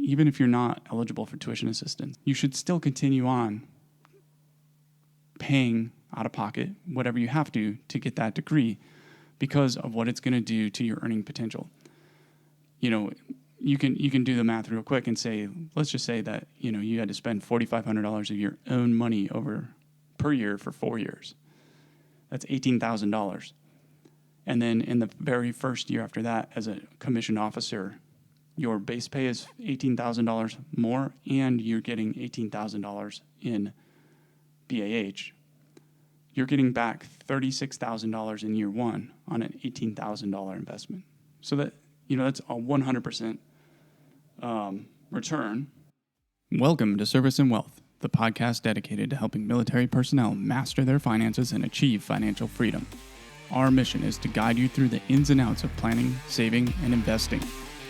even if you're not eligible for tuition assistance, you should still continue on paying out of pocket whatever you have to get that degree because of what it's going to do to your earning potential. You can do the math real quick and say, let's just say that, you had to spend $4,500 of your own money per year for 4 years. That's $18,000. And then in the very first year after that, as a commissioned officer, your base pay is $18,000 more, and you're getting $18,000 in BAH. You're getting back $36,000 in year one on an $18,000 investment. So that, that's a 100% return. Welcome to Service and Wealth, the podcast dedicated to helping military personnel master their finances and achieve financial freedom. Our mission is to guide you through the ins and outs of planning, saving, and investing,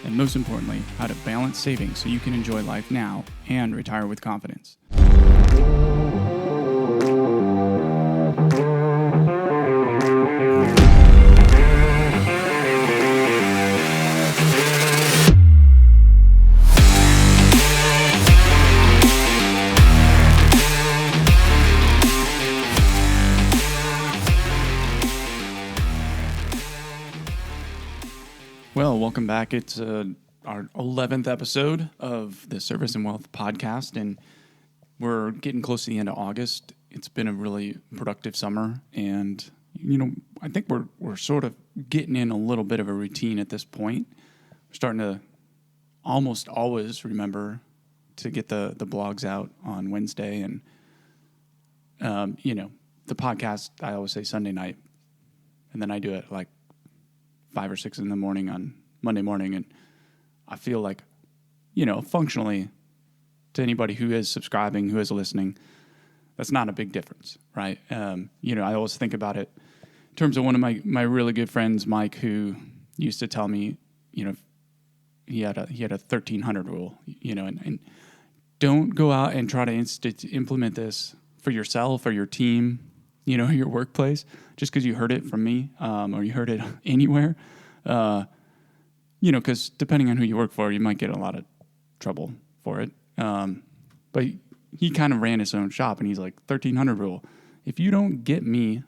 and most importantly, how to balance savings so you can enjoy life now and retire with confidence. Well, welcome back. It's our 11th episode of the Service and Wealth podcast, and we're getting close to the end of August. It's been a really productive summer, and I think we're sort of getting in a little bit of a routine at this point. We're starting to almost always remember to get the blogs out on Wednesday, and the podcast I always say Sunday night, and then I do it like 5 or 6 in the morning on Monday morning. And I feel like, functionally to anybody who is subscribing, who is listening, that's not a big difference, right? I always think about it in terms of one of my really good friends, Mike, who used to tell me, he had a 1300 rule, and don't go out and try to implement this for yourself or your team, your workplace, just because you heard it from me, or you heard it anywhere, because depending on who you work for, you might get a lot of trouble for it. But he kind of ran his own shop, and he's like, 1300 rule. If you don't get me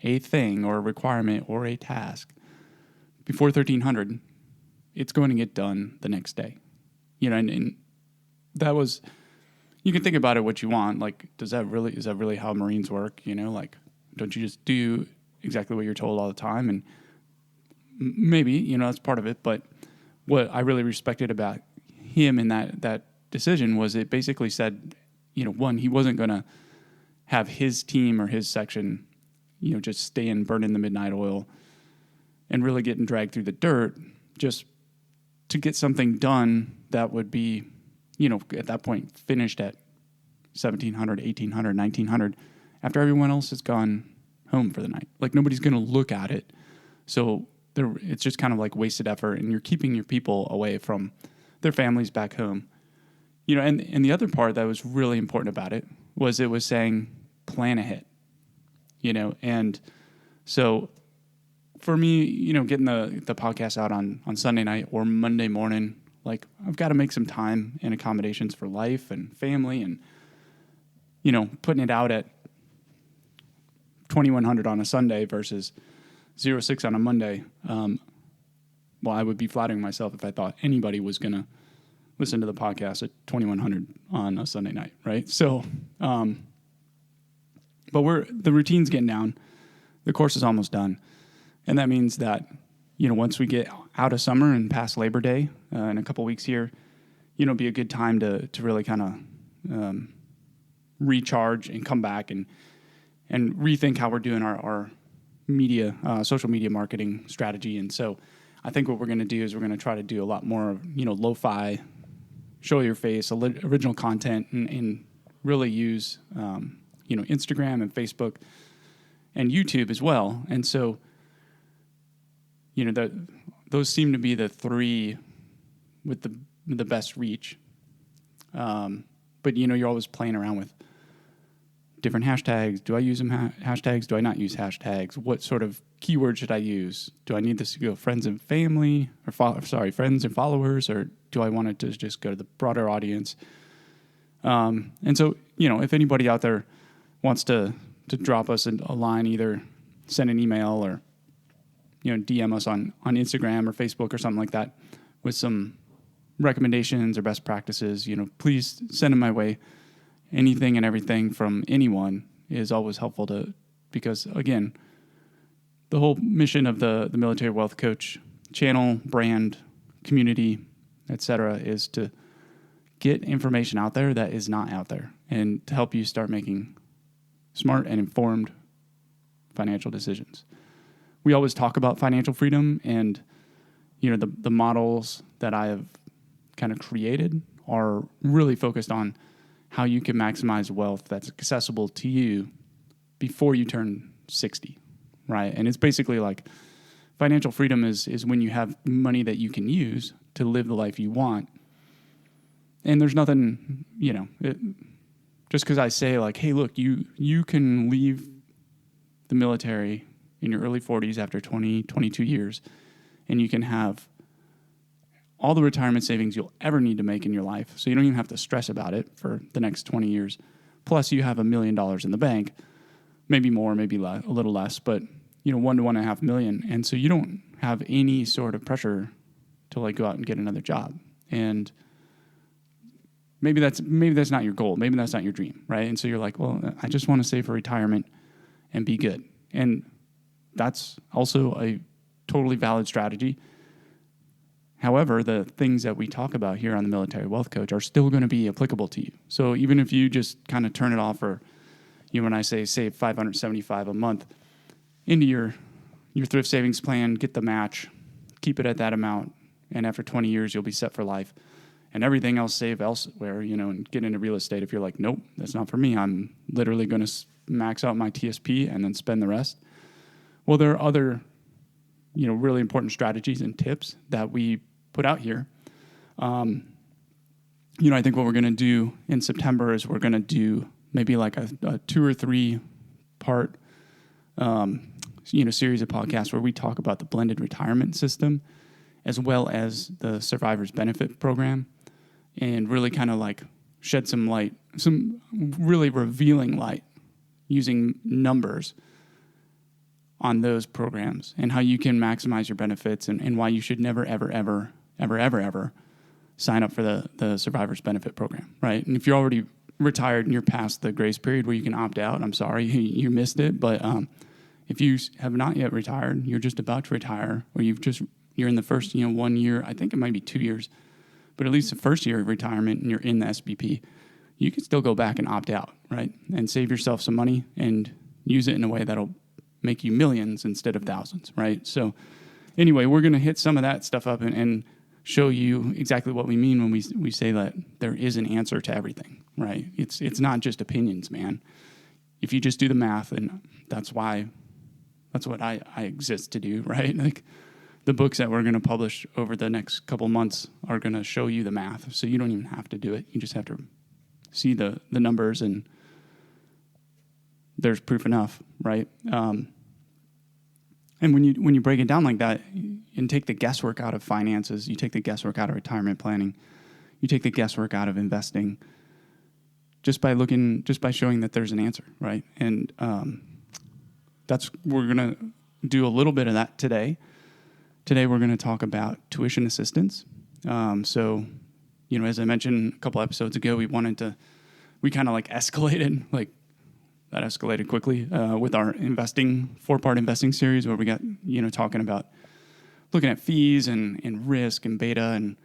a thing or a requirement or a task before 1300, it's going to get done the next day. And that was, you can think about it what you want. Like, is that really how Marines work? Don't you just do exactly what you're told all the time? And maybe, that's part of it. But what I really respected about him in that decision was it basically said, one, he wasn't going to have his team or his section, just stay and burn in the midnight oil and really getting dragged through the dirt just to get something done that would be, at that point finished at 1700, 1800, 1900 after everyone else has gone home for the night. Like, nobody's going to look at it. So it's just kind of like wasted effort, and you're keeping your people away from their families back home. And the other part that was really important about it was saying plan ahead, and so for me, getting the podcast out on Sunday night or Monday morning, like, I've got to make some time and accommodations for life and family, and putting it out at 2100 on a Sunday versus 06 on a Monday. Well, I would be flattering myself if I thought anybody was going to listen to the podcast at 2100 on a Sunday night, right? So, but the routine's getting down. The course is almost done. And that means that, once we get out of summer and past Labor Day in a couple weeks here, be a good time to really kind of recharge and come back and rethink how we're doing our media, social media marketing strategy. And so I think what we're going to do is we're going to try to do a lot more, lo-fi, show your face, original content, and really use, Instagram and Facebook and YouTube as well. And so, those seem to be the three with the best reach. But, you're always playing around with different hashtags? Do I use them hashtags? Do I not use hashtags? What sort of keywords should I use? Do I need this to go friends and family, or friends and followers, or do I want it to just go to the broader audience? And so, if anybody out there wants to drop us a line, either send an email or, DM us on Instagram or Facebook or something like that with some recommendations or best practices, please send them my way. Anything and everything from anyone is always helpful because again, the whole mission of the Military Wealth Coach channel, brand, community, etc., is to get information out there that is not out there and to help you start making smart and informed financial decisions. We always talk about financial freedom, and the models that I have kind of created are really focused on how you can maximize wealth that's accessible to you before you turn 60, right? And it's basically like financial freedom is when you have money that you can use to live the life you want. And there's nothing, just because I say like, hey, look, you can leave the military in your early 40s after 20, 22 years, and you can have all the retirement savings you'll ever need to make in your life. So you don't even have to stress about it for the next 20 years. Plus you have $1 million in the bank, maybe more, maybe a little less, but 1 to 1.5 million. And so you don't have any sort of pressure to like go out and get another job. And maybe that's not your goal. Maybe that's not your dream, right? And so you're like, well, I just want to save for retirement and be good. And that's also a totally valid strategy. However, the things that we talk about here on the Military Wealth Coach are still going to be applicable to you. So even if you just kind of turn it off, or when I say save $575 a month into your thrift savings plan, get the match, keep it at that amount, and after 20 years you'll be set for life. And everything else save elsewhere, and get into real estate. If you're like, nope, that's not for me. I'm literally going to max out my TSP and then spend the rest. Well, there are other, really important strategies and tips that we put out here. I think what we're going to do in September is we're going to do maybe like a 2 or 3 part, series of podcasts where we talk about the blended retirement system as well as the survivor's benefit program, and really kind of like shed some light, some really revealing light using numbers on those programs and how you can maximize your benefits and why you should never, ever, ever, ever, ever, ever sign up for the survivor's benefit program, right? And if you're already retired and you're past the grace period where you can opt out, I'm sorry, you missed it. But if you have not yet retired, you're just about to retire, or you're in the first, 1 year, I think it might be 2 years, but at least the first year of retirement and you're in the SBP, you can still go back and opt out, right? And save yourself some money and use it in a way that'll make you millions instead of thousands, right? So anyway, we're going to hit some of that stuff up and show you exactly what we mean when we say that there is an answer to everything, right? It's not just opinions, man. If you just do the math, and that's what I exist to do, right? Like the books that we're going to publish over the next couple months are going to show you the math. So you don't even have to do it. You just have to see the numbers, and there's proof enough, right? And when you break it down like that and take the guesswork out of finances, you take the guesswork out of retirement planning, you take the guesswork out of investing, just by showing that there's an answer, right? And we're going to do a little bit of that today. Today we're going to talk about tuition assistance. So, as I mentioned a couple episodes ago, we kind of like escalated, like that escalated quickly with our 4-part investing series, where we got, talking about looking at fees and risk and beta and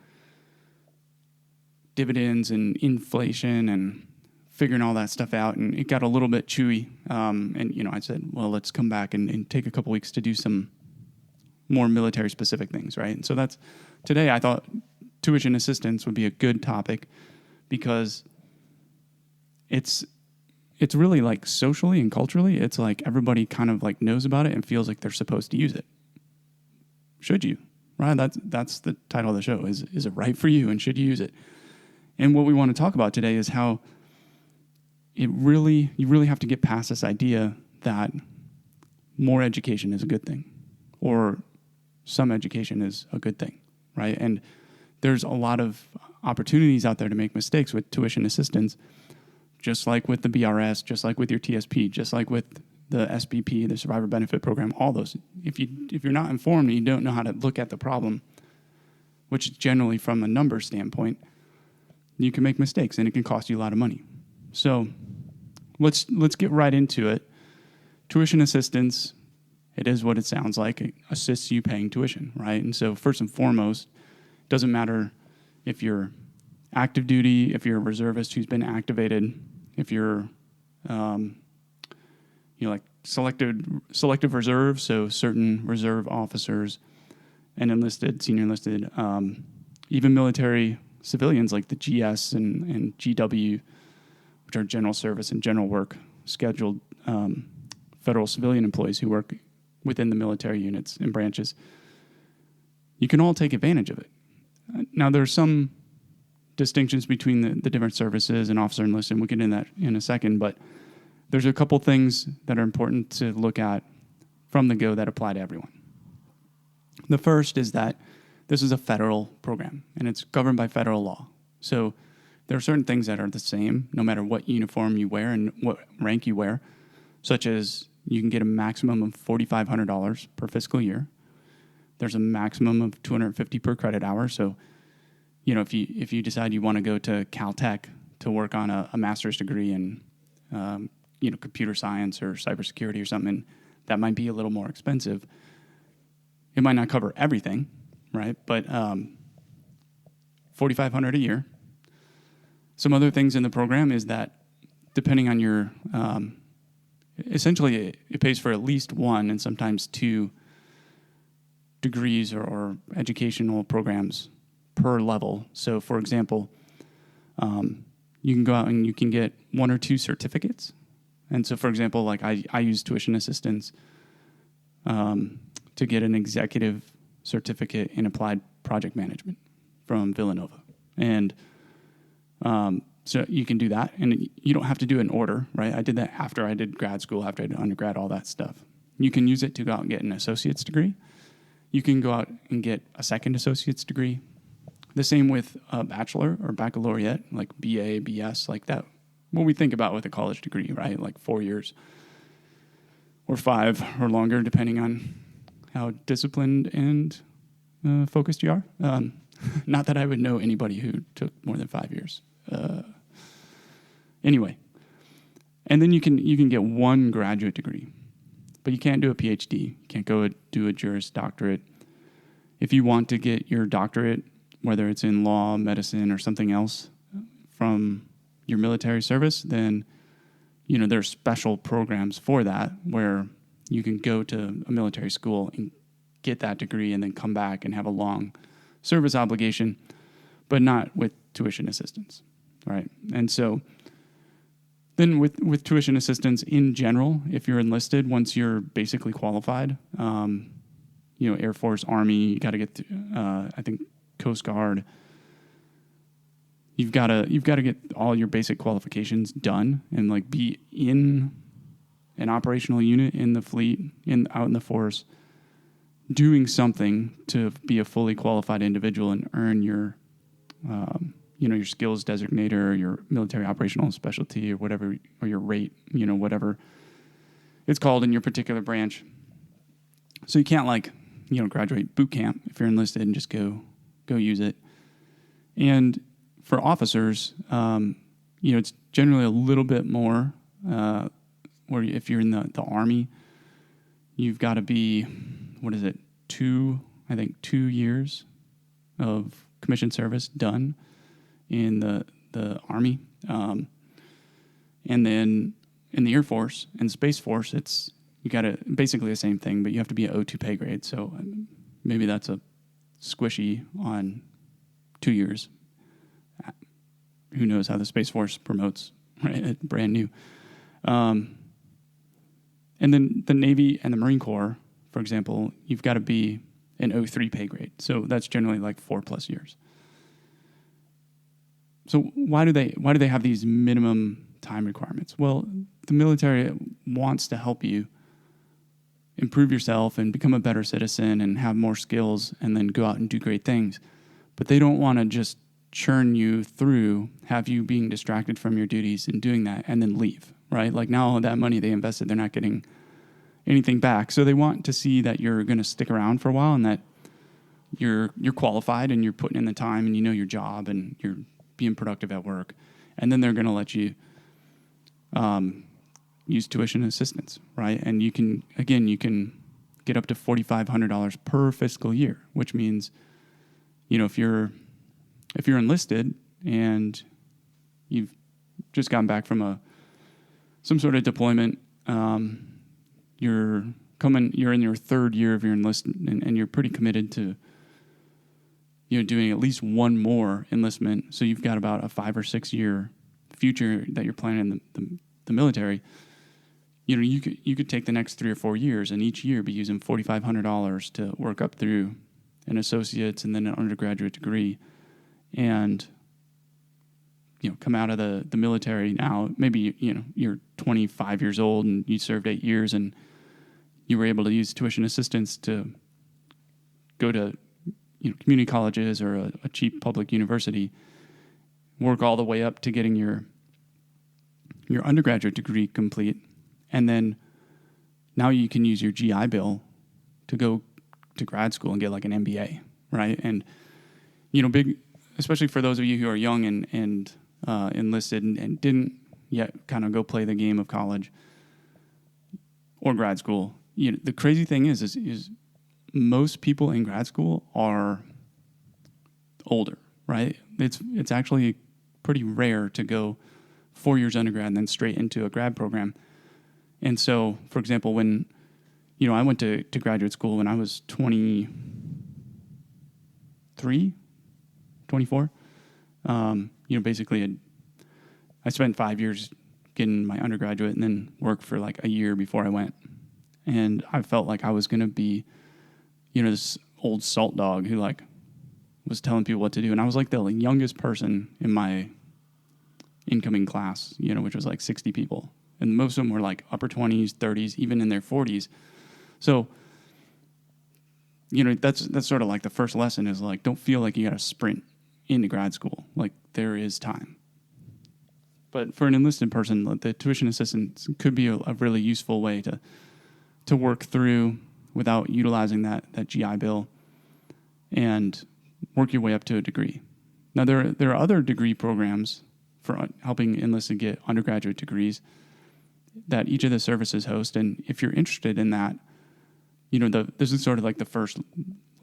dividends and inflation and figuring all that stuff out. And it got a little bit chewy. And I said, well, let's come back and take a couple weeks to do some more military specific things, right? And so today I thought tuition assistance would be a good topic, because it's really like socially and culturally, it's like everybody kind of like knows about it and feels like they're supposed to use it. Should you? Right? That's the title of the show. Is it right for you, and should you use it? And what we want to talk about today is how you really have to get past this idea that more education is a good thing, or some education is a good thing, right? And there's a lot of opportunities out there to make mistakes with tuition assistance, just like with the BRS, just like with your TSP, just like with the SBP, the Survivor Benefit Program, all those. If you're not informed and you don't know how to look at the problem, which is generally from a number standpoint, you can make mistakes and it can cost you a lot of money. So let's get right into it. Tuition assistance, it is what it sounds like. It assists you paying tuition, right? And so first and foremost, it doesn't matter if you're active duty, if you're a reservist who's been activated, if you're like selective reserve, so certain reserve officers and enlisted, senior enlisted, even military civilians like the GS and GW, which are general service and general work, scheduled federal civilian employees who work within the military units and branches. You can all take advantage of it. Now, there's some distinctions between the different services and officer enlisted, and we'll get into that in a second, but there's a couple things that are important to look at from the go that apply to everyone. The first is that this is a federal program, and it's governed by federal law. So there are certain things that are the same no matter what uniform you wear and what rank you wear, such as you can get a maximum of $4,500 per fiscal year. There's a maximum of $250 per credit hour. So, if you decide you want to go to Caltech to work on a master's degree in, computer science or cybersecurity or something, that might be a little more expensive. It might not cover everything, right? But $4,500 a year. Some other things in the program is that depending on your, essentially it pays for at least one and sometimes two degrees or educational programs per level. So, for example, you can go out and you can get one or two certificates. And so, for example, like I use tuition assistance to get an executive certificate in applied project management from Villanova. And so you can do that, and you don't have to do it in order, right? I did that after I did grad school, after I did undergrad, all that stuff. You can use it to go out and get an associate's degree. You can go out and get a second associate's degree. The same with a bachelor or baccalaureate, like BA, BS, like that. What we think about with a college degree, right? Like 4 years or 5 or longer, depending on how disciplined and focused you are. Not that I would know anybody who took more than 5 years. Anyway, and then you can get one graduate degree, but you can't do a PhD. You can't go do a Juris Doctorate. If you want to get your doctorate, whether it's in law, medicine, or something else from your military service, then there's special programs for that where you can go to a military school and get that degree and then come back and have a long service obligation, but not with tuition assistance, right? And so then with tuition assistance in general, if you're enlisted, once you're basically qualified, Air Force, Army, you got to get, I think, Coast Guard. You've got to get all your basic qualifications done and like be in an operational unit in the fleet, out in the force, doing something to be a fully qualified individual and earn your your skills designator or your military operational specialty or whatever, or your rate, whatever it's called in your particular branch. So you can't graduate boot camp if you're enlisted and just go use it. And for officers, it's generally a little bit more, where if you're in the Army, you've got to be, 2 years of commissioned service done in the Army. And then in the Air Force and Space Force, you got to basically the same thing, but you have to be an O2 pay grade. So maybe that's a squishy on 2 years. Who knows how the Space Force promotes, right? It's brand new. And then the Navy and the Marine Corps, for example, you've got to be an O3 pay grade. So that's generally like 4+ years. So why do they have these minimum time requirements. Well, the military wants to help you improve yourself and become a better citizen and have more skills and then go out and do great things. But they don't want to just churn you through, have you being distracted from your duties and doing that and then leave, right? Like now that money they invested, they're not getting anything back. So they want to see that you're going to stick around for a while and that you're qualified and you're putting in the time and you know your job and you're being productive at work. And then they're going to let you use tuition assistance, right? And you can get up to $4,500 per fiscal year, which means, if you're enlisted and you've just gotten back from some sort of deployment, you're in your third year of your enlistment and you're pretty committed to doing at least one more enlistment. So you've got about a 5 or 6 year future that you're planning in the military. You could take the next 3 or 4 years and each year be using $4,500 to work up through an associate's and then an undergraduate degree, and come out of the military now. Maybe you're 25 years old and you served 8 years and you were able to use tuition assistance to go to community colleges or a cheap public university, work all the way up to getting your undergraduate degree complete, and then now you can use your GI Bill to go to grad school and get like an MBA, right? And big, especially for those of you who are young and enlisted and didn't yet kind of go play the game of college or grad school. The crazy thing is most people in grad school are older, right? It's actually pretty rare to go 4 years undergrad and then straight into a grad program. And so, for example, when I went to graduate school when I was 23, 24, basically I spent 5 years getting my undergraduate and then worked for like a year before I went. And I felt like I was going to be, this old salt dog who like was telling people what to do. And I was like the youngest person in my incoming class, which was like 60 people. And most of them were like upper 20s, 30s, even in their 40s. So, that's sort of like the first lesson is like, don't feel like you got to sprint into grad school. Like there is time. But for an enlisted person, the tuition assistance could be a really useful way to work through without utilizing that GI Bill and work your way up to a degree. Now, there are other degree programs for helping enlisted get undergraduate degrees that each of the services host. And if you're interested in that, this is sort of like the first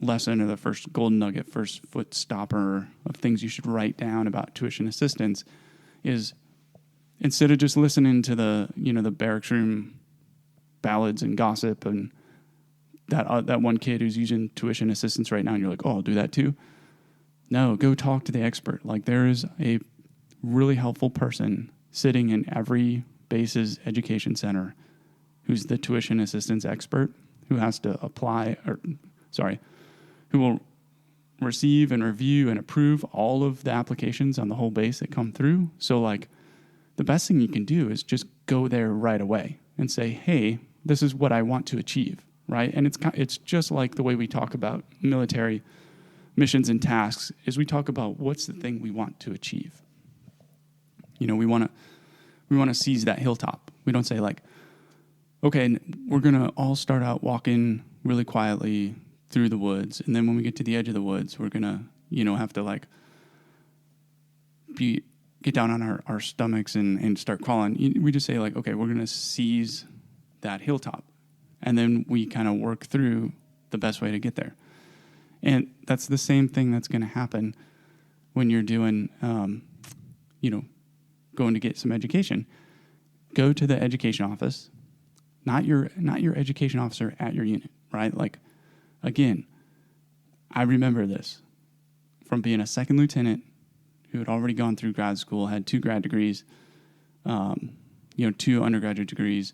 lesson or the first golden nugget, first foot stopper of things you should write down about tuition assistance is instead of just listening to the barracks room ballads and gossip and that one kid who's using tuition assistance right now and you're like, oh, I'll do that too. No, go talk to the expert. Like there is a really helpful person sitting in every base's education center who's the tuition assistance expert who has to who will receive and review and approve all of the applications on the whole base that come through. So like the best thing you can do is just go there right away and say, hey, this is what I want to achieve, right? And it's just like the way we talk about military missions and tasks is we talk about what's the thing we want to achieve. We want to seize that hilltop. We don't say like, okay, we're going to all start out walking really quietly through the woods. And then when we get to the edge of the woods, we're going to, have to like get down on our stomachs and start crawling. We just say like, okay, we're going to seize that hilltop. And then we kind of work through the best way to get there. And that's the same thing that's going to happen when you're doing, going to get some education. Go to the education office, not your education officer at your unit, right? Like, again, I remember this from being a second lieutenant who had already gone through grad school, had 2 grad degrees, 2 undergraduate degrees,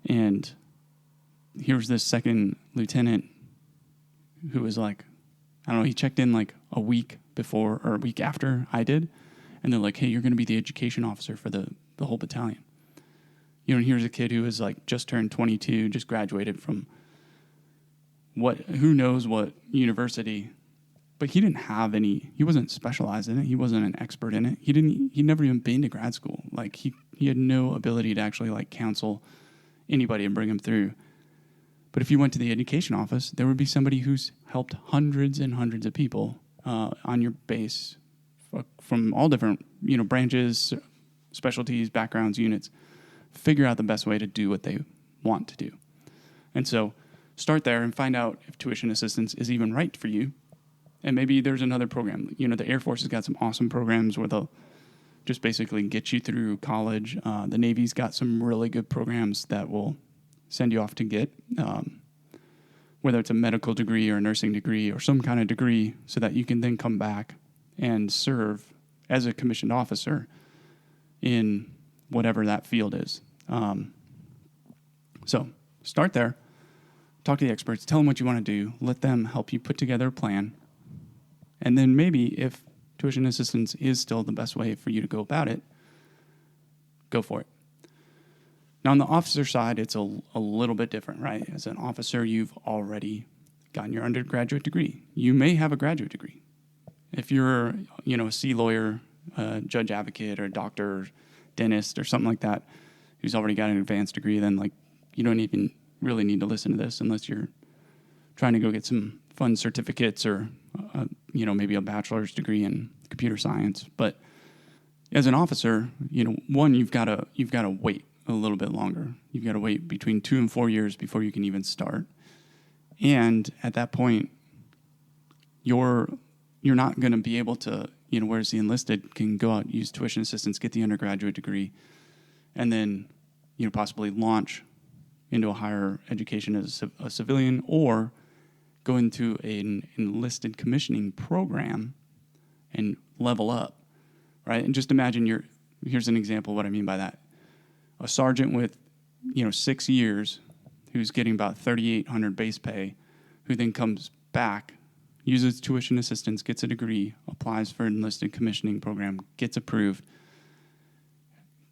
and here's this second lieutenant who was like, I don't know, he checked in like a week before or a week after I did, And they're like, hey, you're going to be the education officer for the whole battalion. And here's a kid who is like just turned 22, just graduated from who knows what university, but he didn't have he wasn't specialized in it. He wasn't an expert in it. He'd never even been to grad school. Like he had no ability to actually like counsel anybody and bring them through. But if you went to the education office, there would be somebody who's helped hundreds and hundreds of people on your base from all different, branches, specialties, backgrounds, units, figure out the best way to do what they want to do. And so start there and find out if tuition assistance is even right for you. And maybe there's another program. The Air Force has got some awesome programs where they'll just basically get you through college. The Navy's got some really good programs that will send you off to get, whether it's a medical degree or a nursing degree or some kind of degree, so that you can then come back and serve as a commissioned officer in whatever that field is. So start there. Talk to the experts. Tell them what you want to do. Let them help you put together a plan. And then maybe if tuition assistance is still the best way for you to go about it, go for it. Now, on the officer side, it's a little bit different, right? As an officer, you've already gotten your undergraduate degree. You may have a graduate degree. If you're, a C lawyer, a judge advocate, or a doctor, or dentist, or something like that, who's already got an advanced degree, then you don't even really need to listen to this unless you're trying to go get some fun certificates or, maybe a bachelor's degree in computer science. But as an officer, one, you've got to wait a little bit longer. You've got to wait between 2 and 4 years before you can even start. And at that point, you're not going to be able to, whereas the enlisted can go out, use tuition assistance, get the undergraduate degree, and then, possibly launch into a higher education as a civilian, or go into an enlisted commissioning program and level up, right? And just imagine here's an example of what I mean by that. A sergeant with, 6 years who's getting about $3,800 base pay, who then comes back, uses tuition assistance, gets a degree, applies for an enlisted commissioning program, gets approved,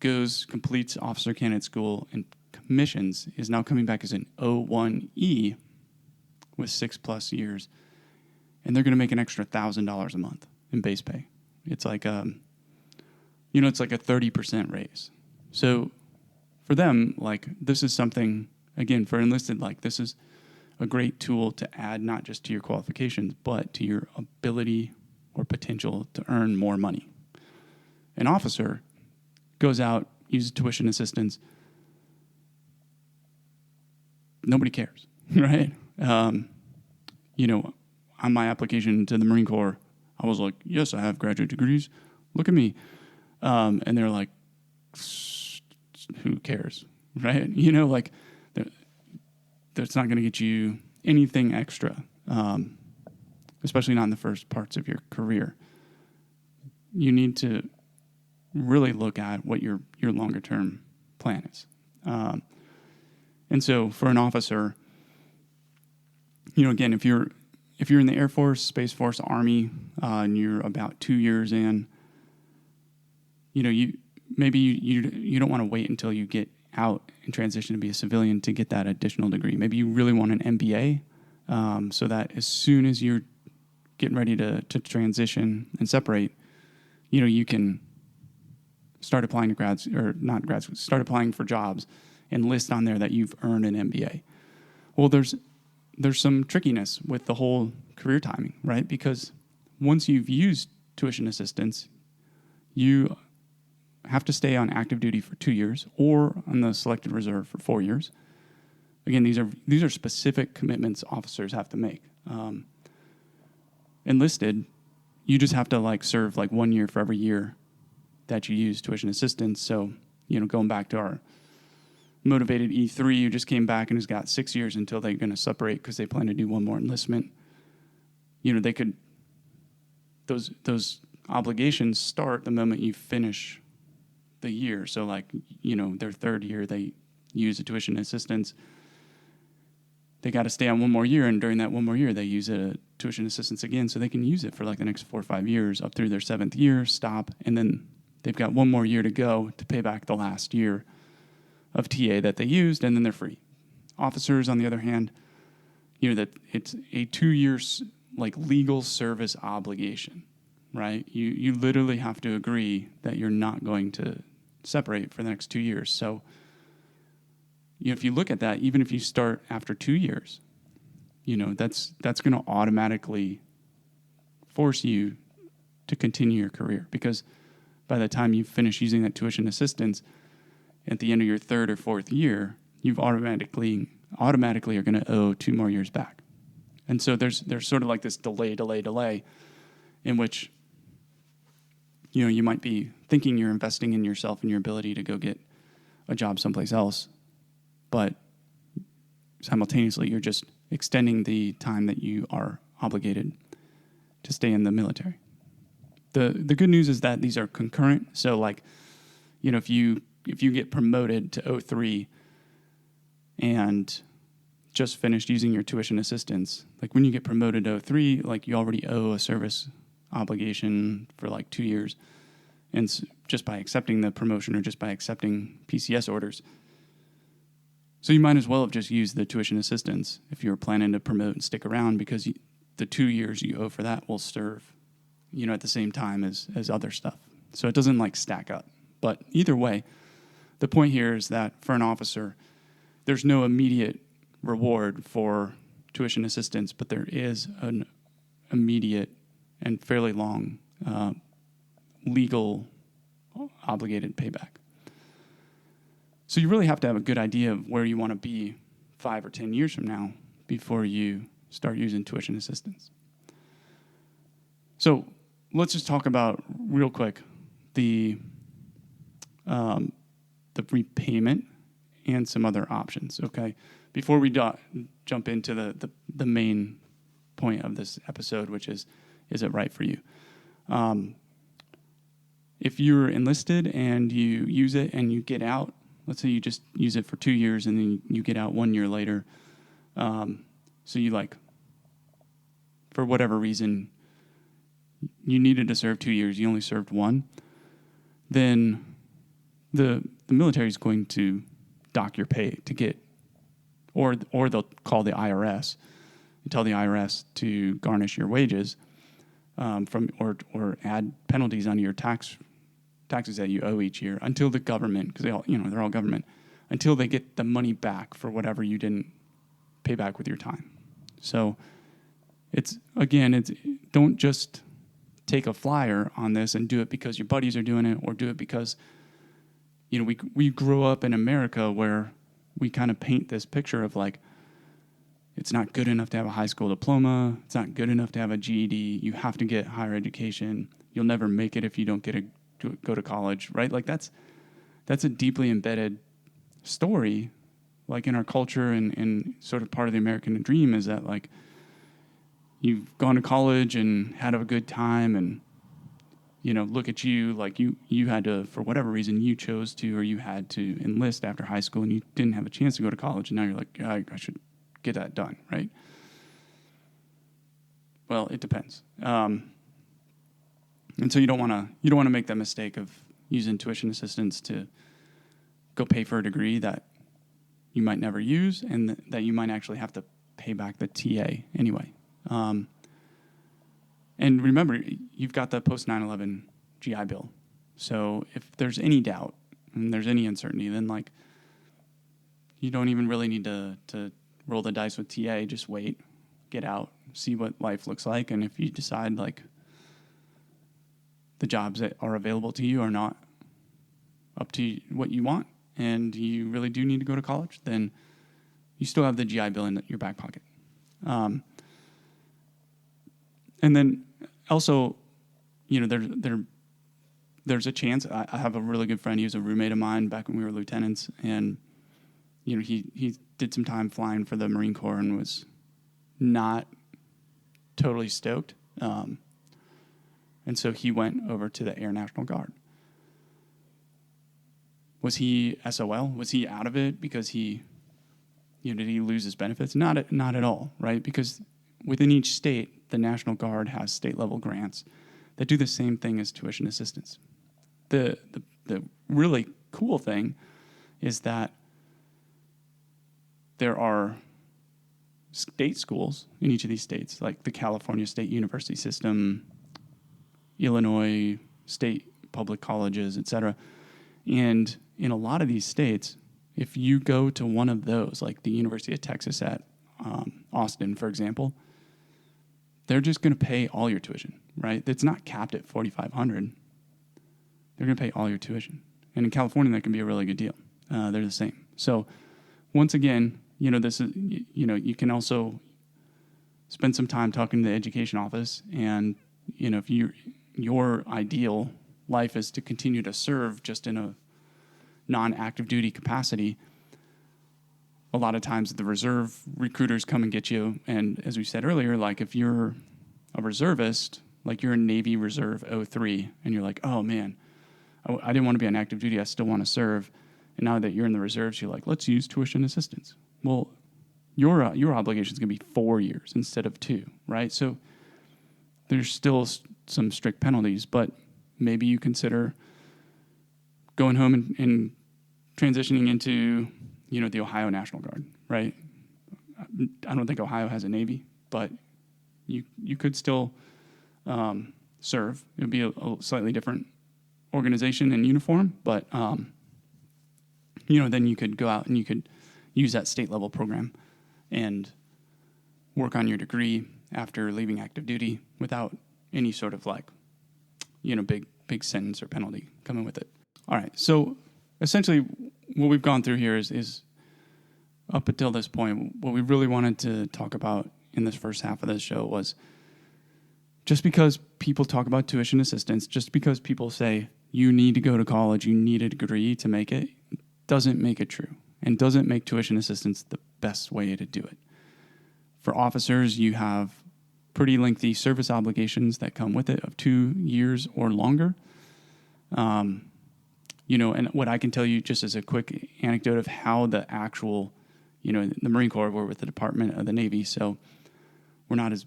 completes officer candidate school, and commissions, is now coming back as an O1E with 6+ years. And they're going to make an extra $1,000 a month in base pay. It's like, it's like a 30% raise. So for them, this is something, again, for enlisted, this is a great tool to add not just to your qualifications, but to your ability or potential to earn more money. An officer goes out, uses tuition assistance. Nobody cares, right? On my application to the Marine Corps, I was like, yes, I have graduate degrees. Look at me. And they're like, who cares, right? That's not going to get you anything extra, especially not in the first parts of your career. You need to really look at what your longer-term plan is. And so for an officer, again, if you're in the Air Force, Space Force, Army, and you're about 2 years in, you don't want to wait until you get out and transition to be a civilian to get that additional degree. Maybe you really want an MBA, so that as soon as you're getting ready to transition and separate, you can start applying to start applying for jobs and list on there that you've earned an MBA. Well, there's some trickiness with the whole career timing, right? Because once you've used tuition assistance, you have to stay on active duty for 2 years or on the selected reserve for 4 years. Again, these are specific commitments officers have to make. Enlisted, you just have to serve 1 year for every year that you use tuition assistance. So, going back to our motivated E3 who just came back and has got 6 years until they're going to separate because they plan to do one more enlistment. They could, those obligations start the moment you finish the year. So their third year, they use the tuition assistance. they got to stay on one more year, and during that one more year, they use a tuition assistance again, so they can use it for like the next 4 or 5 years up through their 7th year, stop, and then they've got one more year to go to pay back the last year of TA that they used, and then they're free. Officers, on the other hand, that it's a 2-year like legal service obligation, right? You literally have to agree that you're not going to separate for the next 2 years. So if you look at that, even if you start after 2 years, that's going to automatically force you to continue your career, because by the time you finish using that tuition assistance at the end of your 3rd or 4th year, you've automatically are going to owe 2 more years back. And so there's sort of like this delay in which you might be thinking you're investing in yourself and your ability to go get a job someplace else, but simultaneously you're just extending the time that you are obligated to stay in the military. The good news is that these are concurrent. So like, if you get promoted to 03 and just finished using your tuition assistance, like when you get promoted to 03, like you already owe a service obligation for like 2 years. And just by accepting the promotion or just by accepting PCS orders. So you might as well have just used the tuition assistance if you were planning to promote and stick around, because the 2 years you owe for that will serve, at the same time as other stuff. So it doesn't like stack up. But either way, the point here is that for an officer, there's no immediate reward for tuition assistance, but there is an immediate and fairly long legal obligated payback. So you really have to have a good idea of where you want to be 5 or 10 years from now before you start using tuition assistance. So let's just talk about real quick the repayment and some other options, okay? Before we jump into the main point of this episode, which is it right for you? If you're enlisted and you use it and you get out, let's say you just use it for 2 years and then you get out 1 year later, so you for whatever reason, you needed to serve 2 years, you only served 1, then the military is going to dock your pay to get, or they'll call the IRS and tell the IRS to garnish your wages or add penalties onto your taxes that you owe each year until the government, because they're all government, until they get the money back for whatever you didn't pay back with your time. So don't just take a flyer on this and do it because your buddies are doing it, or do it because we grew up in America where we kind of paint this picture of like, it's not good enough to have a high school diploma, it's not good enough to have a GED, you have to get higher education, you'll never make it if you don't go to college, right? Like that's a deeply embedded story, like in our culture and sort of part of the American dream, is that like you've gone to college and had a good time, and look at you, like you had to, for whatever reason, you chose to, or you had to enlist after high school and you didn't have a chance to go to college, and now you're like, I should get that done, right? Well, it depends. And so you don't want to make that mistake of using tuition assistance to go pay for a degree that you might never use and that you might actually have to pay back the TA anyway. And remember, you've got the post 9/11 GI Bill. So if there's any doubt and there's any uncertainty, then like you don't even really need to roll the dice with TA. Just wait, get out, see what life looks like, and if you decide like the jobs that are available to you are not up to what you want, and you really do need to go to college, then you still have the GI Bill in your back pocket. And then also, there's a chance. I have a really good friend. He was a roommate of mine back when we were lieutenants, and he did some time flying for the Marine Corps and was not totally stoked. And so he went over to the Air National Guard. Was he SOL? Was he out of it because he did he lose his benefits? Not at all, right? Because within each state, the National Guard has state-level grants that do the same thing as tuition assistance. The really cool thing is that there are state schools in each of these states, like the California State University System, Illinois State Public Colleges, etc. And in a lot of these states, if you go to one of those, like the University of Texas at Austin, for example, they're just going to pay all your tuition, right? It's not capped at $4,500. They're going to pay all your tuition. And in California, that can be a really good deal. They're the same. So once again, this is, you can also spend some time talking to the education office. And, if your ideal life is to continue to serve just in a non-active duty capacity, a lot of times the reserve recruiters come and get you. And as we said earlier, like if you're a reservist, like you're a Navy Reserve 03, and you're like, oh man, I didn't want to be on active duty, I still want to serve. And now that you're in the reserves, you're like, let's use tuition assistance. Well, your obligation is going to be 4 years instead of 2, right? So there's still some strict penalties, but maybe you consider going home and transitioning into, the Ohio National Guard, right? I don't think Ohio has a Navy, but you could still serve. It would be a slightly different organization and uniform, but then you could go out and you could use that state level program and work on your degree after leaving active duty without any sort of big sentence or penalty coming with it. All right. So essentially what we've gone through here is up until this point, what we really wanted to talk about in this first half of this show was just because people talk about tuition assistance, just because people say you need to go to college, you need a degree to make it, doesn't make it true and doesn't make tuition assistance the best way to do it. For officers, you have pretty lengthy service obligations that come with it of 2 years or longer. And what I can tell you just as a quick anecdote of how the actual, the Marine Corps, we're with the Department of the Navy, so we're not as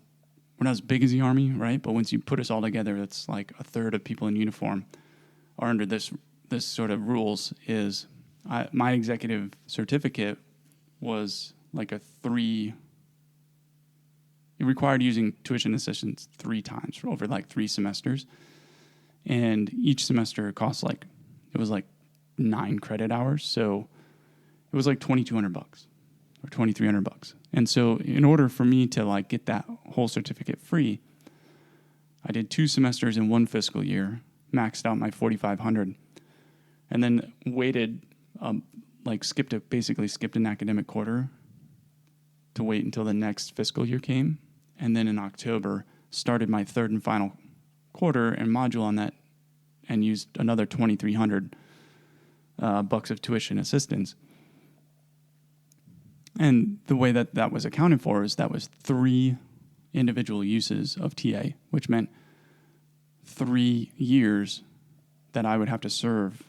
big as the Army, right? But once you put us all together, it's like a third of people in uniform are under this sort of rules. My executive certificate was like it required using tuition assistance 3 times for over 3 semesters. And each semester cost it was 9 credit hours. So it was $2,200 or $2,300. And so in order for me to get that whole certificate free, I did 2 semesters in 1 fiscal year, maxed out my 4,500, and then waited, skipped an academic quarter to wait until the next fiscal year came. And then in October, started my 3rd and final quarter and module on that and used another $2,300 bucks of tuition assistance. And the way that was accounted for is that was 3 individual uses of TA, which meant 3 years that I would have to serve.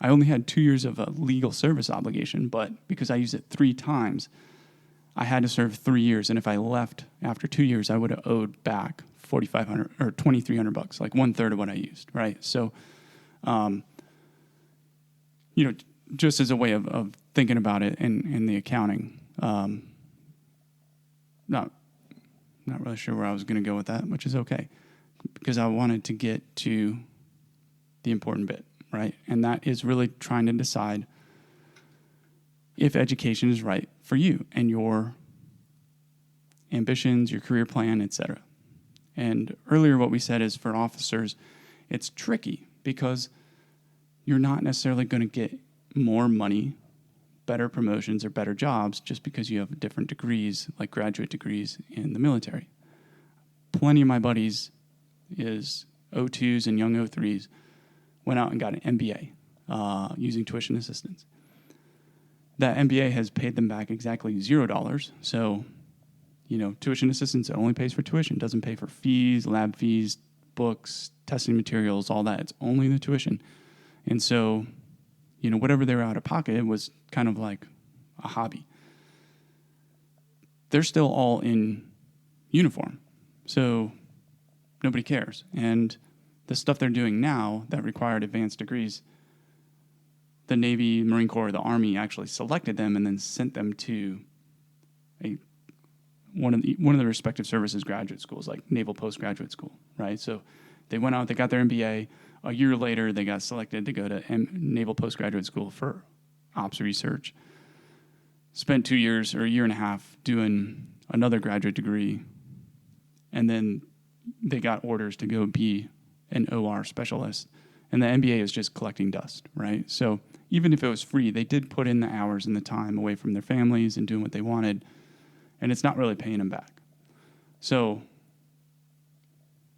I only had 2 years of a legal service obligation, but because I used it 3 times, I had to serve 3 years. And if I left after 2 years, I would have owed back $4,500 or $2,300 bucks, 1/3 of what I used, right? So, just as a way of thinking about it in the accounting, not really sure where I was going to go with that, which is okay, because I wanted to get to the important bit, right? And that is really trying to decide if education is right for you and your ambitions, your career plan, etc. And earlier what we said is for officers, it's tricky because you're not necessarily going to get more money, better promotions, or better jobs just because you have different degrees, like graduate degrees in the military. Plenty of my buddies is O2s and young O3s went out and got an MBA using tuition assistance. That MBA has paid them back exactly $0. So, tuition assistance only pays for tuition, doesn't pay for fees, lab fees, books, testing materials, all that. It's only the tuition. And so, whatever they were out of pocket was kind of like a hobby. they're still all in uniform. So nobody cares. And the stuff they're doing now that required advanced degrees, the Navy, Marine Corps, the Army actually selected them and then sent them to one of the respective services graduate schools, like Naval Postgraduate School, right? So they went out, they got their MBA. A year later, they got selected to go to Naval Postgraduate School for ops research. Spent 2 years or a year and a half doing another graduate degree, and then they got orders to go be an OR specialist. And the MBA is just collecting dust, right? So even if it was free, they did put in the hours and the time away from their families and doing what they wanted, and it's not really paying them back. So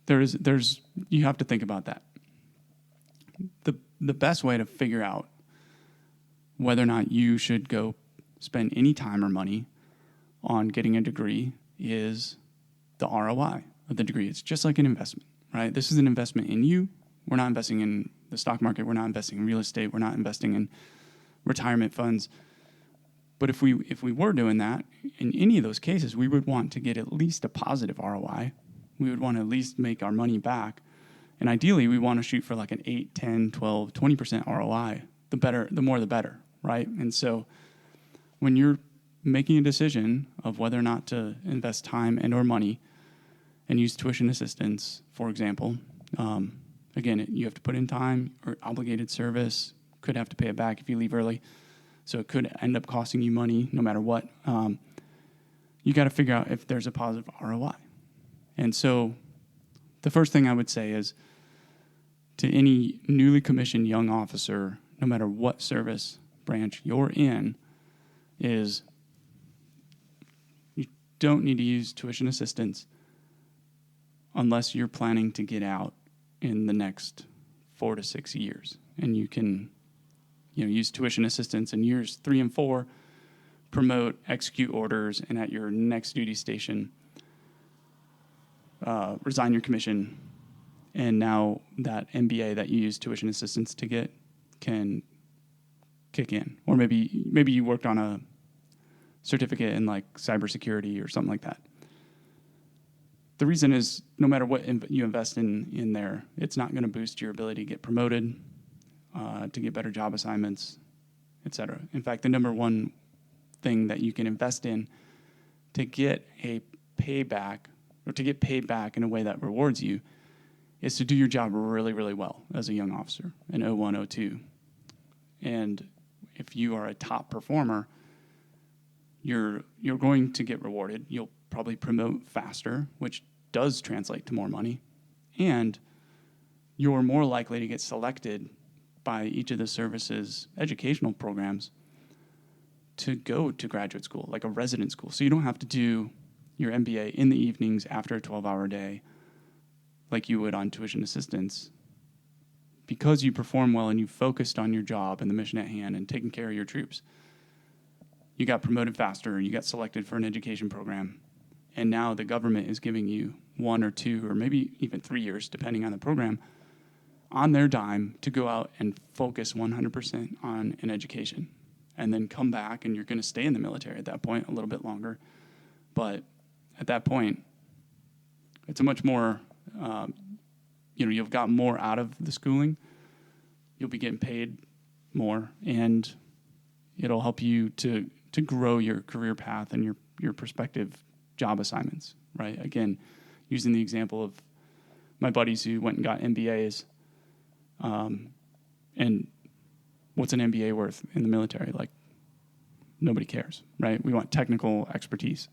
there's you have to think about that. The best way to figure out whether or not you should go spend any time or money on getting a degree is the ROI of the degree. It's just like an investment, right? This is an investment in you. We're not investing in the stock market. We're not investing in real estate. We're not investing in retirement funds. But if we were doing that, in any of those cases, we would want to get at least a positive ROI. We would want to at least make our money back. And ideally, we want to shoot for like an 8, 10, 12, 20% ROI. The more the better, right? And so when you're making a decision of whether or not to invest time and or money and use tuition assistance, for example, again, you have to put in time or obligated service, could have to pay it back if you leave early. So it could end up costing you money no matter what. You got to figure out if there's a positive ROI. And so the first thing I would say is to any newly commissioned young officer, no matter what service branch you're in, is you don't need to use tuition assistance unless you're planning to get out in the next 4 to 6 years. And you can use tuition assistance in years 3 and 4, promote, execute orders, and at your next duty station, resign your commission, and now that MBA that you use tuition assistance to get can kick in. Or maybe you worked on a certificate in like cybersecurity or something like that. The reason is no matter what you invest in there, it's not going to boost your ability to get promoted, to get better job assignments, etc. In fact, the number one thing that you can invest in to get a payback or to get paid back in a way that rewards you is to do your job really, really well as a young officer in 01, 02. And if you are a top performer, you're going to get rewarded. You'll probably promote faster, which does translate to more money. And you're more likely to get selected by each of the services educational programs to go to graduate school, like a resident school. So you don't have to do your MBA in the evenings after a 12-hour day like you would on tuition assistance. Because you perform well and you focused on your job and the mission at hand and taking care of your troops, you got promoted faster, you got selected for an education program, and now the government is giving you 1 or 2 or maybe even 3 years, depending on the program, on their dime to go out and focus 100% on an education. And then come back, and you're going to stay in the military at that point a little bit longer. But at that point, it's a much more, you've got more out of the schooling. You'll be getting paid more, and it'll help you to grow your career path and your prospective job assignments, right? Again, using the example of my buddies who went and got MBAs, and what's an MBA worth in the military? Like, nobody cares, right? We want technical expertise.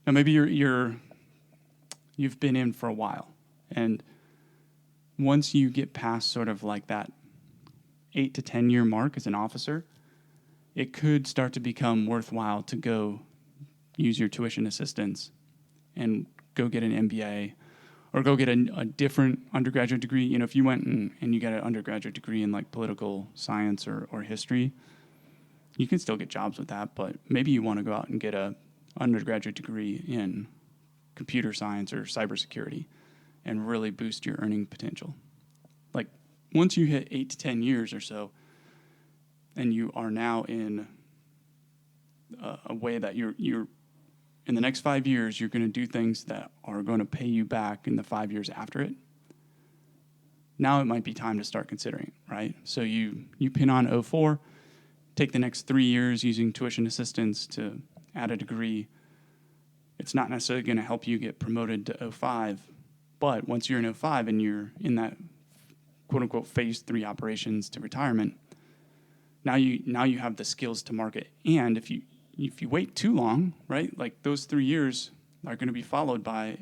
Now, maybe you've been in for a while, and once you get past sort of like that 8 to 10 year mark as an officer, it could start to become worthwhile to go use your tuition assistance and go get an MBA or go get a different undergraduate degree. If you went and you got an undergraduate degree in like political science or history, you can still get jobs with that, but maybe you want to go out and get a undergraduate degree in computer science or cybersecurity and really boost your earning potential. Like, once you hit 8 to 10 years or so, and you are now in a way that you're in the next 5 years, you're going to do things that are going to pay you back in the 5 years after it. Now it might be time to start considering, right? So you pin on '04, take the next 3 years using tuition assistance to add a degree. It's not necessarily going to help you get promoted to '05, but once you're in '05 and you're in that quote unquote phase 3 operations to retirement, now you have the skills to market. And if you wait too long, right, like those 3 years are going to be followed by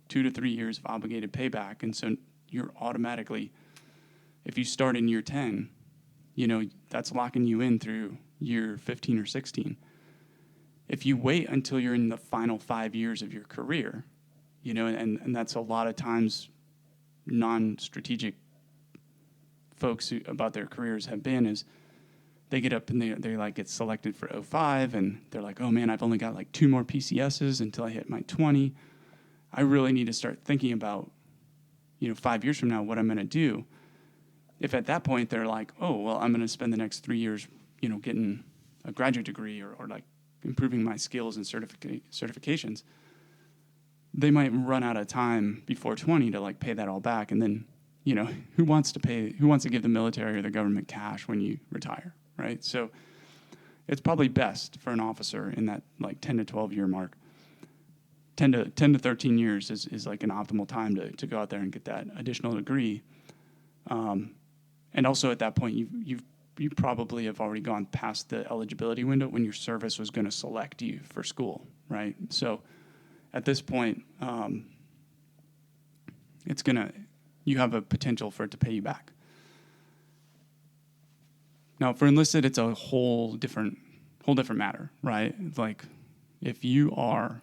2 to 3 years of obligated payback. And so you're automatically, if you start in year 10, that's locking you in through year 15 or 16. If you wait until you're in the final 5 years of your career, and that's a lot of times non-strategic folks about their careers have been, is they get up and they like get selected for '05 and they're like, oh man, I've only got like 2 more PCSs until I hit my 20. I really need to start thinking about, 5 years from now, what I'm going to do. If at that point they're like, oh, well, I'm going to spend the next 3 years, getting a graduate degree or like improving my skills and certifications, they might run out of time before 20 to like pay that all back. And then, who wants to give the military or the government cash when you retire, right? So it's probably best for an officer in that like 10 to 12 year mark. 10 to 13 years is like an optimal time to go out there and get that additional degree. And also at that point, you probably have already gone past the eligibility window when your service was going to select you for school, right? So at this point, you have a potential for it to pay you back. Now, for enlisted, it's a whole different matter, right? Like if you are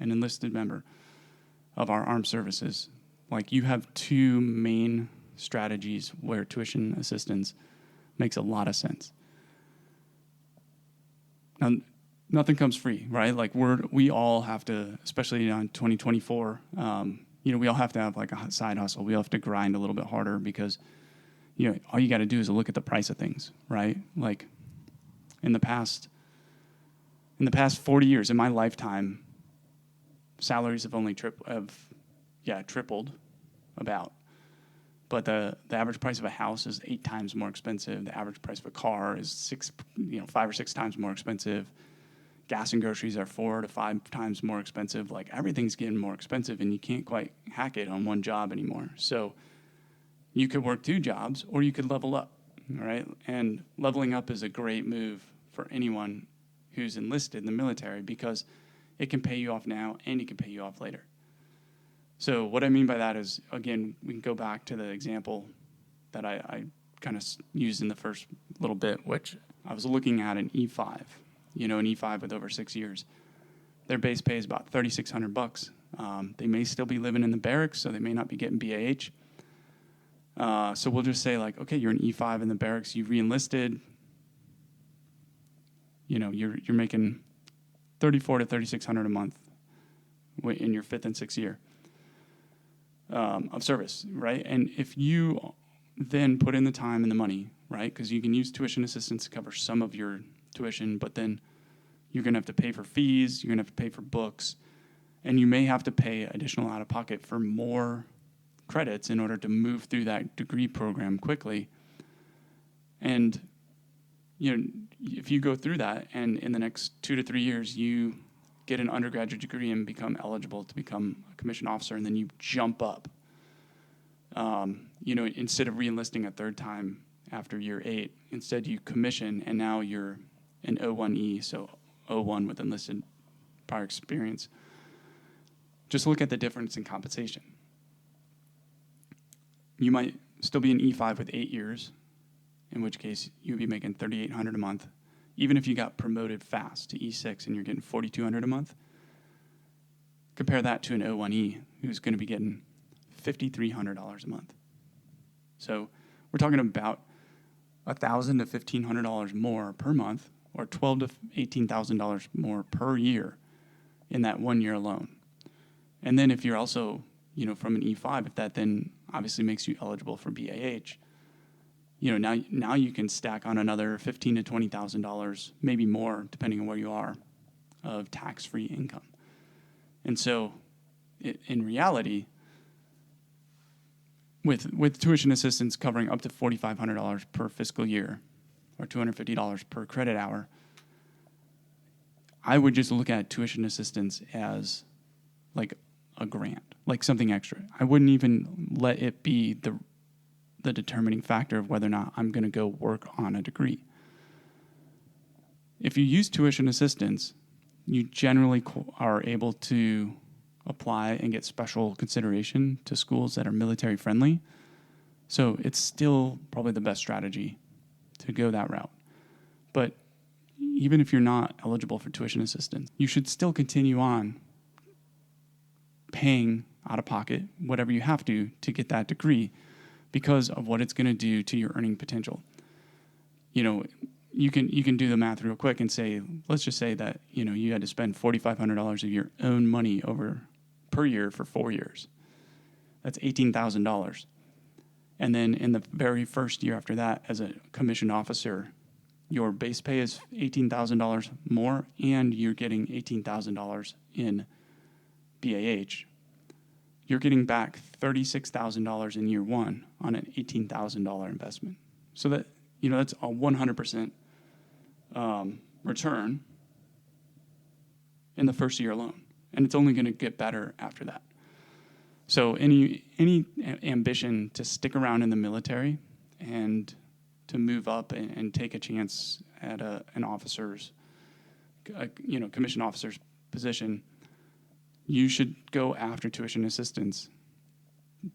an enlisted member of our armed services, like you have 2 main strategies where tuition assistance makes a lot of sense. Now, nothing comes free, right? Like we all have to, especially in 2024, we all have to have like a side hustle. We all have to grind a little bit harder because, all you got to do is look at the price of things, right? Like in the past 40 years, in my lifetime, salaries have only tripled about. But the average price of a house is 8 times more expensive. The average price of a car is 5 or 6 times more expensive. Gas and groceries are 4 to 5 times more expensive. Like everything's getting more expensive, and you can't quite hack it on one job anymore. So you could work 2 jobs, or you could level up, right? And leveling up is a great move for anyone who's enlisted in the military because it can pay you off now and it can pay you off later. So what I mean by that is, again, we can go back to the example that I kind of used in the first little bit, which I was looking at an E5, an E5 with over 6 years. Their base pay is about $3,600. They may still be living in the barracks, so they may not be getting BAH. So we'll just say like, okay, you're an E5 in the barracks, you re-enlisted, you're making $3,400 to $3,600 a month in your 5th and 6th year of service, right? And if you then put in the time and the money, right, because you can use tuition assistance to cover some of your tuition, but then you're going to have to pay for fees, you're going to have to pay for books, and you may have to pay additional out-of-pocket for more credits in order to move through that degree program quickly. And if you go through that and in the next 2 to 3 years you get an undergraduate degree and become eligible to become a commissioned officer, and then you jump up, instead of re-enlisting a 3rd time after year 8, instead you commission, and now you're an O1E, so O1 with enlisted prior experience. Just look at the difference in compensation. You might still be an E5 with 8 years, in which case you'd be making $3,800 a month. Even if you got promoted fast to E6 and you're getting $4,200 a month, compare that to an O1E who's going to be getting $5,300 a month. So we're talking about $1,000 to $1,500 more per month, or $12,000 to $18,000 more per year in that 1 year alone. And then if you're also, from an E5, if that then obviously makes you eligible for BAH, now you can stack on another $15,000 to $20,000, maybe more, depending on where you are, of tax-free income. And so, in reality, with tuition assistance covering up to $4,500 per fiscal year, or $250 per credit hour, I would just look at tuition assistance as like a grant, like something extra. I wouldn't even let it be the determining factor of whether or not I'm going to go work on a degree. If you use tuition assistance, you generally are able to apply and get special consideration to schools that are military friendly. So it's still probably the best strategy to go that route. But even if you're not eligible for tuition assistance, you should still continue on paying out of pocket whatever you have to get that degree, because of what it's going to do to your earning potential. You can do the math real quick and say, let's just say that you had to spend $4,500 of your own money per year for 4 years. That's $18,000. And then in the very first year after that, as a commissioned officer, your base pay is $18,000 more, and you're getting $18,000 in BAH. You're getting back $36,000 in year one on an $18,000 investment. So that that's a 100% return in the first year alone, and it's only going to get better after that. So any ambition to stick around in the military and to move up and take a chance at an officer's, commissioned officer's position, you should go after tuition assistance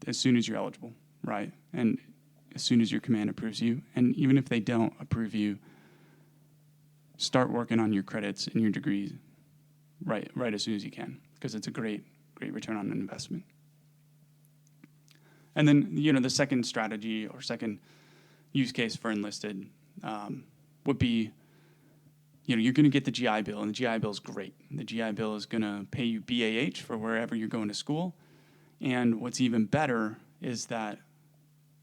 as soon as you're eligible, right? And as soon as your command approves you. And even if they don't approve you, start working on your credits and your degrees right as soon as you can, because it's a great return on an investment. And then, the second strategy or second use case for enlisted would be, you're going to get the GI Bill, and the GI Bill is great. The GI Bill is going to pay you BAH for wherever you're going to school. And what's even better is that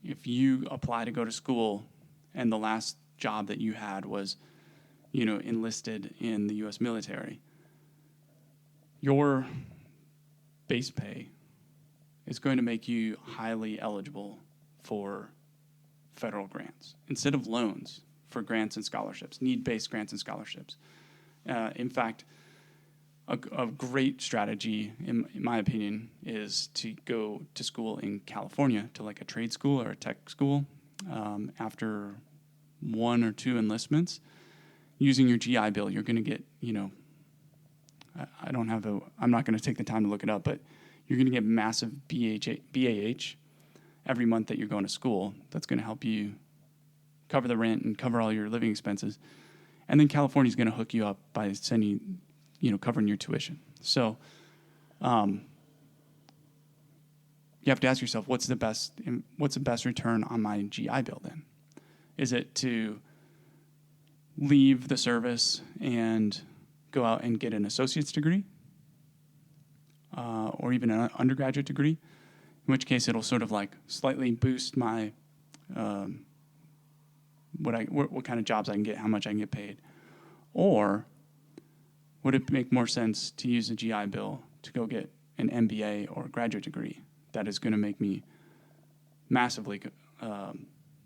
if you apply to go to school and the last job that you had was, enlisted in the U.S. military, your base pay is going to make you highly eligible for federal grants instead of loans for grants and scholarships, need-based grants and scholarships. In fact, a great strategy, in my opinion, is to go to school in California, to like a trade school or a tech school, after 1 or 2 enlistments. Using your GI Bill, you're going to get, I'm not going to take the time to look it up, but you're going to get massive BAH every month that you're going to school. That's going to help you cover the rent and cover all your living expenses. And then California's going to hook you up by sending, covering your tuition. So you have to ask yourself, what's the best return on my GI Bill then? Is it to leave the service and go out and get an associate's degree, or even an undergraduate degree, in which case it'll sort of like slightly boost my what kind of jobs I can get, how much I can get paid? Or would it make more sense to use the GI Bill to go get an MBA or a graduate degree that is going to make me massively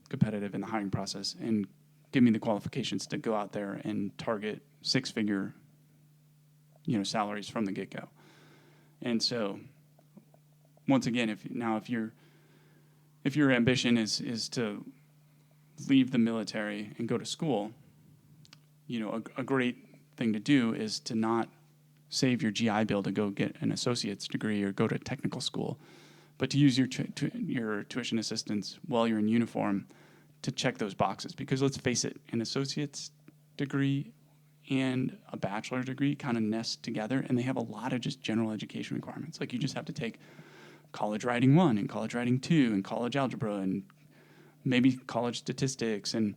competitive in the hiring process and give me the qualifications to go out there and target 6-figure salaries from the get-go? And so once again, if your ambition is to leave the military and go to school, a great thing to do is to not save your GI Bill to go get an associate's degree or go to technical school, but to use your tuition assistance while you're in uniform to check those boxes. Because let's face it, an associate's degree and a bachelor's degree kind of nest together, and they have a lot of just general education requirements. Like you just have to take college writing 1 and college writing 2 and college algebra and maybe college statistics and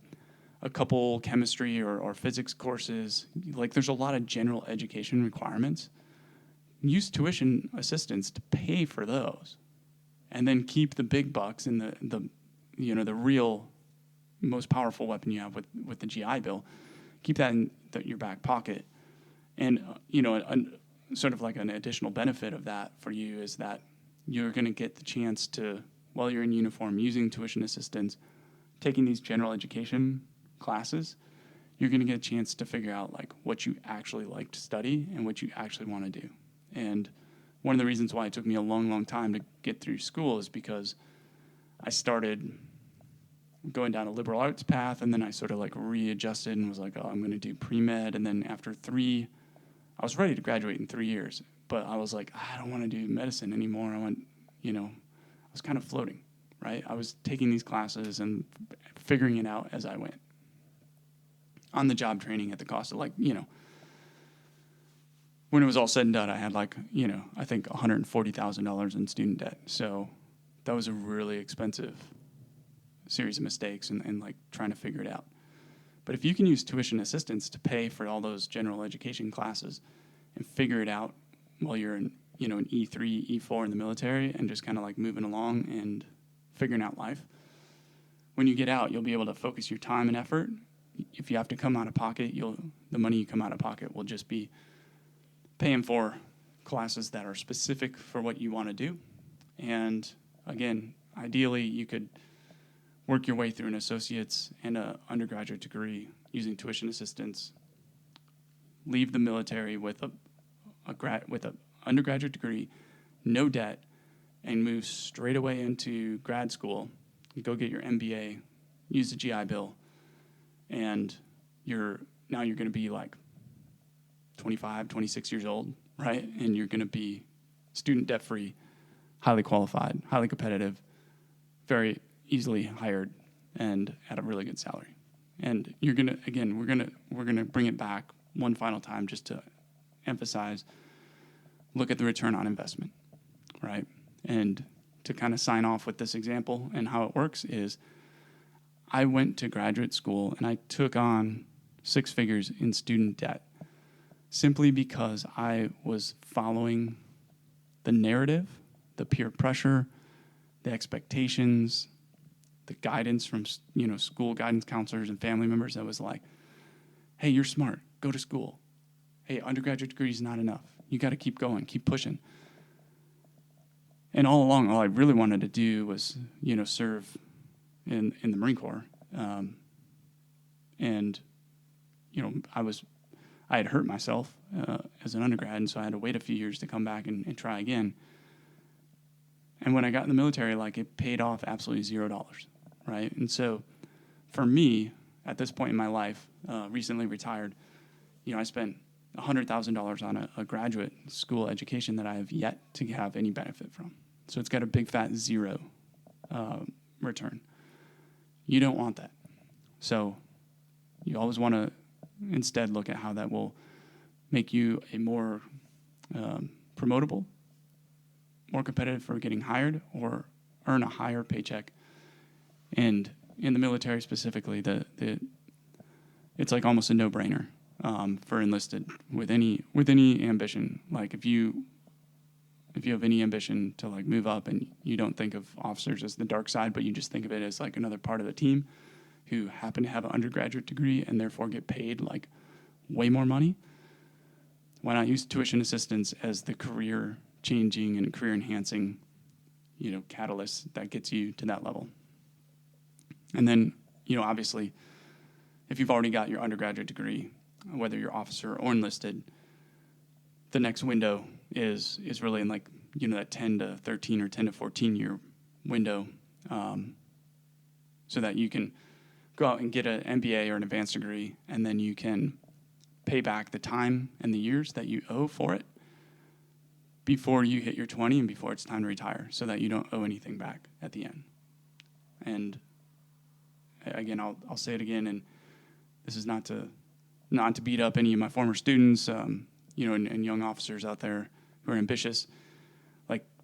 a couple chemistry or physics courses. Like there's a lot of general education requirements. Use tuition assistance to pay for those, and then keep the big bucks and the real most powerful weapon you have with the GI Bill. Keep that in your back pocket. And, sort of like an additional benefit of that for you is that you're going to get the chance to, while you're in uniform, using tuition assistance, taking these general education classes, you're going to get a chance to figure out like what you actually like to study and what you actually want to do. And one of the reasons why it took me a long, long time to get through school is because I started going down a liberal arts path, and then I sort of like readjusted and was like, oh, I'm going to do pre-med. And then after I was ready to graduate in 3 years, but I was like, I don't want to do medicine anymore. I was kind of floating, right? I was taking these classes and figuring it out as I went. On the job training at the cost of when it was all said and done, I had I think $140,000 in student debt. So that was a really expensive series of mistakes and like trying to figure it out. But if you can use tuition assistance to pay for all those general education classes and figure it out while you're in, an E3, E4 in the military and just kind of like moving along and figuring out life, when you get out, you'll be able to focus your time and effort. If you have to come out of pocket, the money you come out of pocket will just be paying for classes that are specific for what you want to do. And again, ideally, you could work your way through an associate's and an undergraduate degree using tuition assistance, leave the military with a undergraduate degree, no debt, and move straight away into grad school. You go get your MBA, use the GI Bill, and you're going to be like 25, 26 years old, right? And you're going to be student debt-free, highly qualified, highly competitive, very easily hired, and at a really good salary. And we're going to bring it back one final time just to emphasize, look at the return on investment, right? And to kind of sign off with this example and how it works is I went to graduate school and I took on 6 figures in student debt simply because I was following the narrative, the peer pressure, the expectations, the guidance from, school guidance counselors and family members that was like, hey, you're smart, go to school. Hey, undergraduate degree is not enough. You got to keep going, keep pushing. And all along, all I really wanted to do was, serve in the Marine Corps. I had hurt myself as an undergrad, and so I had to wait a few years to come back and try again. And when I got in the military, it paid off absolutely $0, right? And so for me, at this point in my life, recently retired, I spent $100,000 on a graduate school education that I have yet to have any benefit from. So it's got a big fat 0 return. You don't want that. So you always want to instead look at how that will make you a more promotable, more competitive for getting hired, or earn a higher paycheck. And in the military specifically, it's like almost a no-brainer for enlisted with any ambition. Like if you have any ambition to move up and you don't think of officers as the dark side, but you just think of it as another part of the team who happen to have an undergraduate degree and therefore get paid way more money, why not use tuition assistance as the career changing and career enhancing, catalyst that gets you to that level? And then, obviously, if you've already got your undergraduate degree, whether you're officer or enlisted, the next window is really in that 10 to 13 or 10 to 14 year window, so that you can go out and get an MBA or an advanced degree, and then you can pay back the time and the years that you owe for it before you hit your 20 and before it's time to retire, so that you don't owe anything back at the end. And again, I'll say it again, and this is not to beat up any of my former students, and young officers out there who are ambitious.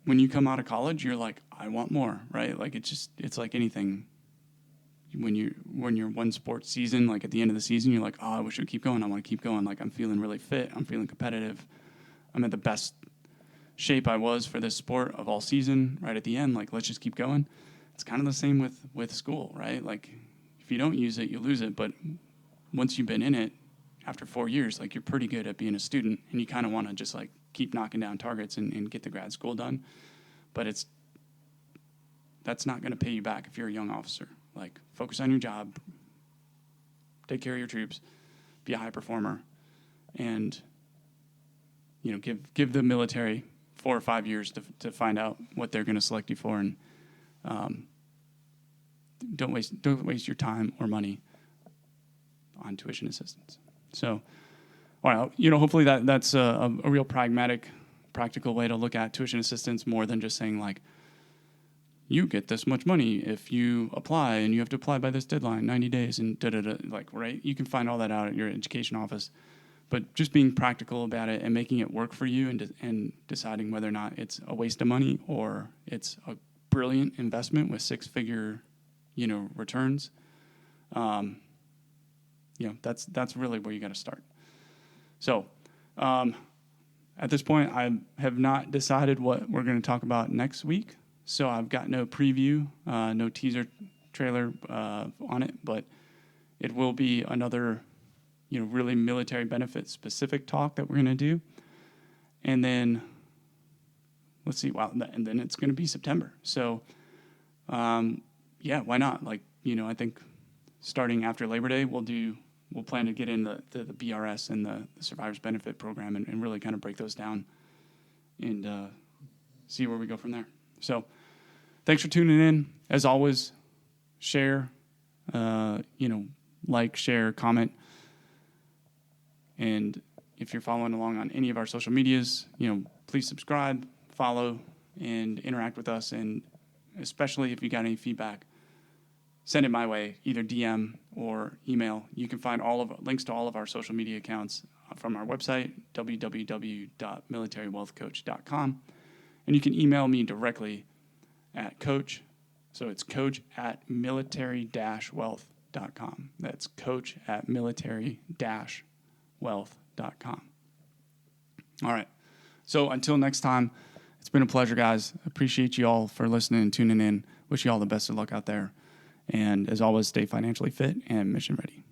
When you come out of college, you're like, I want more, right? It's like anything. When you're one sports season, at the end of the season, you're like, oh, I wish I would keep going. I want to keep going. I'm feeling really fit. I'm feeling competitive. I'm at the best shape I was for this sport of all season. Right at the end, let's just keep going. It's kind of the same with school, right? If you don't use it, you lose it. But once you've been in it, after 4 years, like, you're pretty good at being a student, and you kind of want to just like keep knocking down targets and get the grad school done. But that's not going to pay you back if you're a young officer. Like, focus on your job, take care of your troops, be a high performer, and, you know, give the military 4 or 5 years to find out what they're going to select you for, and don't waste your time or money on tuition assistance. So, all right, you know, hopefully that's a real pragmatic, practical way to look at tuition assistance, more than just saying like, you get this much money if you apply, and you have to apply by this deadline, 90 days, and da-da-da, like, right? You can find all that out at your education office. But just being practical about it and making it work for you, and deciding whether or not it's a waste of money or it's a brilliant investment with 6-figure, you know, returns. You know, that's really where you got to start. So, at this point, I have not decided what we're going to talk about next week. So I've got no preview, no teaser trailer on it, but it will be another, you know, really military benefit specific talk that we're going to do. And then, let's see, wow, and then it's going to be September. So, yeah, why not? Like, you know, I think starting after Labor Day, we'll plan to get in the BRS and the Survivors Benefit Program, and really kind of break those down and see where we go from there. So thanks for tuning in. As always, share, you know, like, share, comment. And if you're following along on any of our social medias, you know, please subscribe, follow, and interact with us. And especially if you got any feedback, send it my way, either DM or email. You can find links to all of our social media accounts from our website, www.militarywealthcoach.com. And you can email me directly at coach. So it's coach@military-wealth.com. That's coach@military-wealth.com. All right. So until next time, it's been a pleasure, guys. Appreciate you all for listening and tuning in. Wish you all the best of luck out there. And as always, stay financially fit and mission ready.